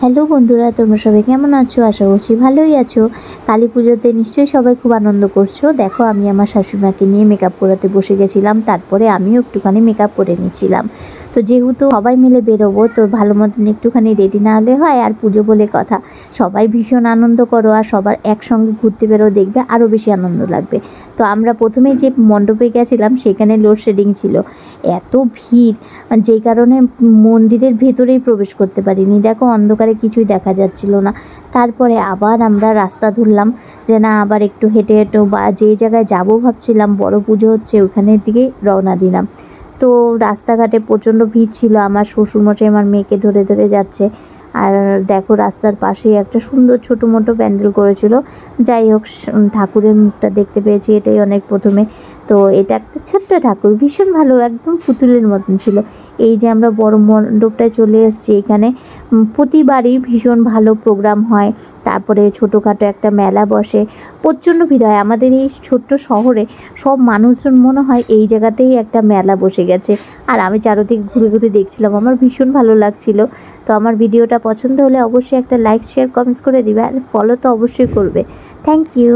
Hello বন্ধুরা, তোমরা সবাই কেমন আছো? আশা করছি ভালোই আছো। কালী পুজোতে নিশ্চয়ই সবাই খুব আনন্দ করছো। দেখো, আমি আমার শাশুড়িমাকে নিয়ে মেকআপ করাতে বসে গেছিলাম, তারপরে আমিও একটুখানি মেকআপ করে নিচ্ছিলাম। তো যেহেতু সবাই মিলে বেরোবো, তো ভালো মতন একটুখানি রেডি না হলে হয়? আর পুজো বলে কথা, সবাই ভীষণ আনন্দ করো, আর সবার একসঙ্গে ঘুরতে বেরো, দেখবে আরও বেশি আনন্দ লাগবে। তো আমরা প্রথমে যে মণ্ডপে গেছিলাম সেখানে লোডশেডিং ছিল, এত ভিড়, যেই কারণে মন্দিরের ভেতরেই প্রবেশ করতে পারিনি। দেখো, অন্ধকারে কিছুই দেখা যাচ্ছিল না। তারপরে আবার আমরা রাস্তা ধরলাম যে না, আবার একটু হেঁটে হেঁটে বা যেই জায়গায় যাবো ভাবছিলাম বড় পুজো হচ্ছে ওখানের দিকে রওনা দিলাম। তো রাস্তাঘাটে প্রচণ্ড ভিড় ছিল। আমার শ্বশুরমশাই আমার মেয়েকে ধরে ধরে যাচ্ছে। আর দেখো, রাস্তার পাশেই একটা সুন্দর ছোটো মোটো প্যান্ডেল করেছিল। যাই হোক, ঠাকুরের মুখটা দেখতে পেয়েছি, এটাই অনেক প্রথমে। তো এটা একটা ছোট্ট ঠাকুর, ভীষণ ভালো, একদম পুতুলের মতন ছিল। এই যে আমরা বড় মণ্ডপটায় চলে এসেছি, এখানে প্রতিবারই ভীষণ ভালো প্রোগ্রাম হয়। তারপরে ছোটোখাটো একটা মেলা বসে, প্রচণ্ড ভিড় হয়। আমাদের এই ছোট্ট শহরে সব মানুষজন মনে হয় এই জায়গাতেই একটা মেলা বসে গেছে। আর আমি চারদিকে ঘুরে ঘুরে দেখছিলাম, আমার ভীষণ ভালো লাগছিল। তো আমার ভিডিওটা পছন্দ হলে অবশ্যই একটা লাইক, শেয়ার, কমেন্টস করে দিবে, আর ফলো তো অবশ্যই করবে। Thank you.